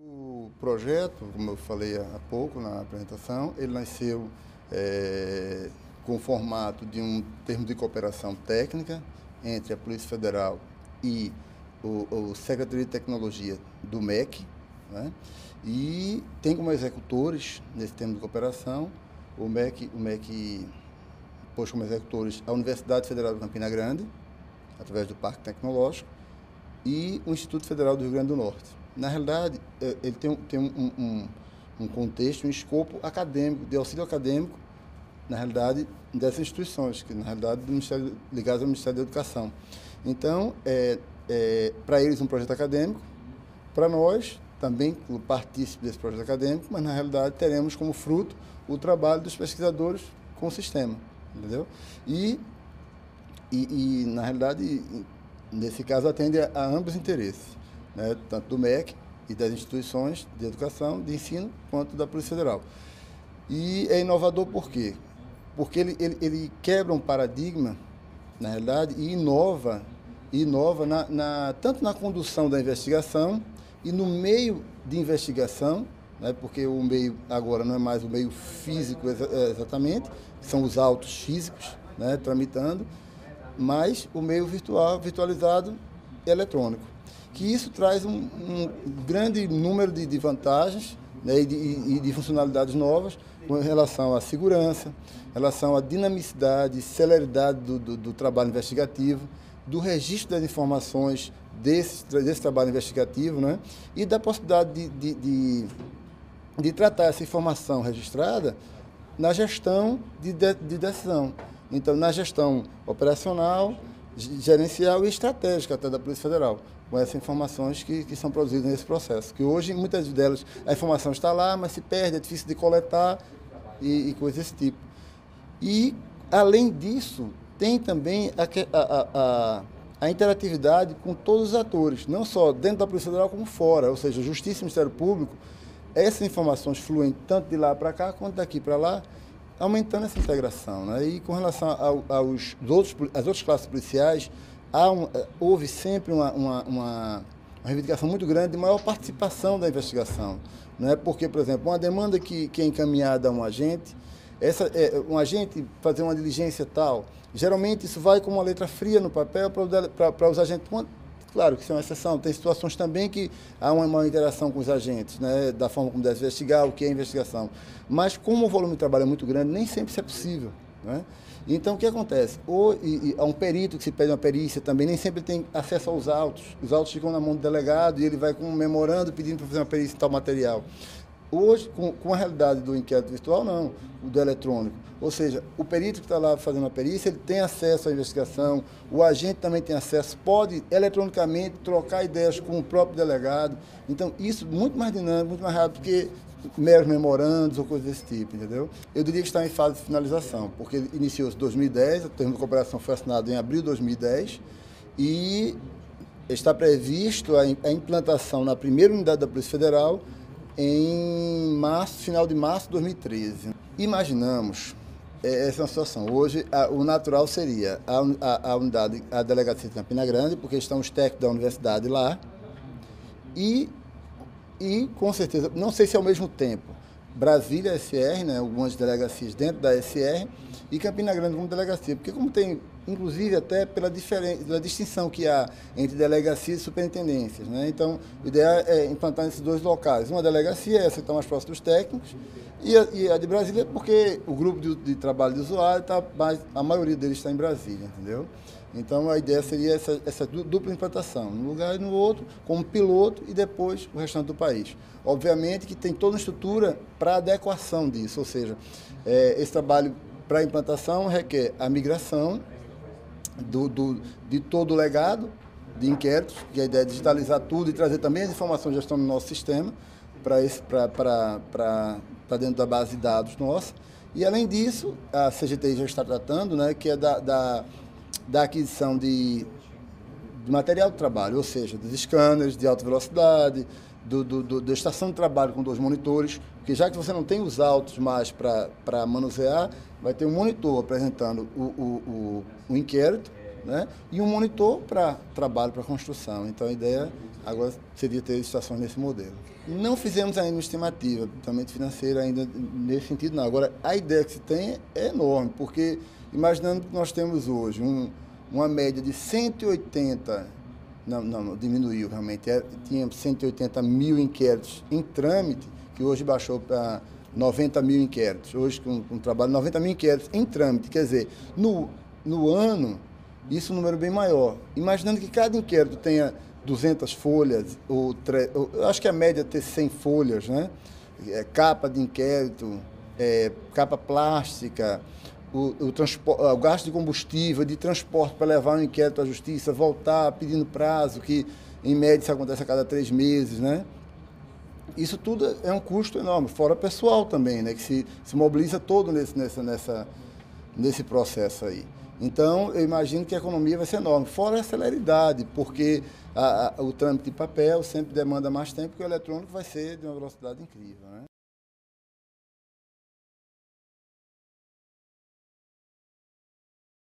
O projeto, como eu falei há pouco na apresentação, ele nasceu com o formato de um termo de cooperação técnica entre a Polícia Federal e o Secretaria de Tecnologia do MEC, né? E tem como executores, nesse termo de cooperação, o MEC pôs como executores a Universidade Federal de Campina Grande, através do Parque Tecnológico, e o Instituto Federal do Rio Grande do Norte. Na realidade, ele tem um contexto, um escopo acadêmico, de auxílio acadêmico, na realidade, dessas instituições, que na realidade ligadas ao Ministério da Educação. Então, para eles um projeto acadêmico, para nós também partícipe desse projeto acadêmico, mas na realidade teremos como fruto o trabalho dos pesquisadores com o sistema, entendeu? E na realidade, nesse caso, atende a ambos os interesses, né? Tanto do MEC e das instituições de educação, de ensino, quanto da Polícia Federal. E é inovador por quê? Porque ele quebra um paradigma, na realidade, e inova tanto na condução da investigação e no meio de investigação, né? Porque o meio agora não é mais o meio físico exatamente, são os autos físicos, né? Tramitando, mas o meio virtualizado e eletrônico. Que isso traz um grande número de vantagens, né, e de funcionalidades novas com relação à segurança, em relação à dinamicidade e celeridade do trabalho investigativo, do registro das informações desse trabalho investigativo, né, e da possibilidade de tratar essa informação registrada na gestão de decisão. Então, na gestão operacional, gerencial e estratégica até da Polícia Federal, com essas informações que são produzidas nesse processo. Que hoje, muitas delas, a informação está lá, mas se perde, é difícil de coletar e coisas desse tipo. E, além disso, tem também a interatividade com todos os atores, não só dentro da Polícia Federal como fora, ou seja, Justiça e Ministério Público. Essas informações fluem tanto de lá para cá quanto daqui para lá, aumentando essa integração, né? E com relação às outras classes policiais, houve sempre uma reivindicação muito grande de maior participação da investigação, né? Porque, por exemplo, uma demanda que é encaminhada a um agente, um agente fazer uma diligência tal, geralmente isso vai com uma letra fria no papel para os agentes. Claro que isso é uma exceção, tem situações também que há uma interação com os agentes, né, da forma como deve investigar, o que é investigação. Mas como o volume de trabalho é muito grande, nem sempre isso é possível, né? Então, o que acontece? Há um perito que se pede uma perícia também, nem sempre tem acesso aos autos. Os autos ficam na mão do delegado e ele vai com um memorando pedindo para fazer uma perícia em tal material. Hoje, com a realidade do inquérito virtual, não, o do eletrônico. Ou seja, o perito que está lá fazendo a perícia, ele tem acesso à investigação, o agente também tem acesso, pode eletronicamente trocar ideias com o próprio delegado. Então, isso muito mais dinâmico, muito mais rápido do que meros memorandos ou coisas desse tipo, entendeu? Eu diria que está em fase de finalização, porque iniciou-se em 2010, o termo de cooperação foi assinado em abril de 2010 e está previsto a implantação na primeira unidade da Polícia Federal em final de março de 2013. Imaginamos, essa é uma situação, hoje o natural seria a unidade, a delegacia de Campina Grande, porque estão os técnicos da universidade lá, e com certeza, não sei se ao mesmo tempo, Brasília, SR, né, algumas delegacias dentro da SR, e Campina Grande como delegacia, porque como tem, inclusive até pela distinção que há entre delegacias e superintendências, né? Então, o ideal é implantar nesses dois locais. Uma delegacia, essa que está mais próxima dos técnicos, e a de Brasília, porque o grupo de trabalho de usuário, a maioria deles está em Brasília, entendeu? Então, a ideia seria essa dupla implantação, num lugar e no outro, como piloto, e depois o restante do país. Obviamente que tem toda uma estrutura para adequação disso, ou seja, esse trabalho para a implantação requer a migração de todo o legado de inquéritos, que a ideia é digitalizar tudo e trazer também as informações de gestão do nosso sistema para dentro da base de dados nossa. E, além disso, a CGTI já está tratando, né, que é da aquisição de material de trabalho, ou seja, dos scanners de alta velocidade, da estação de trabalho com 2 monitores, porque já que você não tem os autos mais para manusear, vai ter um monitor apresentando o inquérito, né? E um monitor para trabalho, para construção. Então, a ideia agora seria ter estações nesse modelo. Não fizemos ainda uma estimativa, também financeira, ainda nesse sentido, não. Agora, a ideia que se tem é enorme, porque imaginando que nós temos hoje uma média de 180, não, diminuiu realmente, tínhamos 180 mil inquéritos em trâmite, que hoje baixou para 90 mil inquéritos. Hoje, com o trabalho, 90 mil inquéritos em trâmite, quer dizer, no ano, isso é um número bem maior. Imaginando que cada inquérito tenha 200 folhas, eu acho que a média é ter 100 folhas, né? Capa de inquérito, capa plástica, o gasto de combustível, de transporte para levar um inquérito à justiça, voltar pedindo prazo, que em média isso acontece a cada 3 meses, né? Isso tudo é um custo enorme, fora pessoal também, né? Que se mobiliza todo nesse processo aí. Então, eu imagino que a economia vai ser enorme, fora a celeridade, porque o trâmite de papel sempre demanda mais tempo, que o eletrônico vai ser de uma velocidade incrível, né?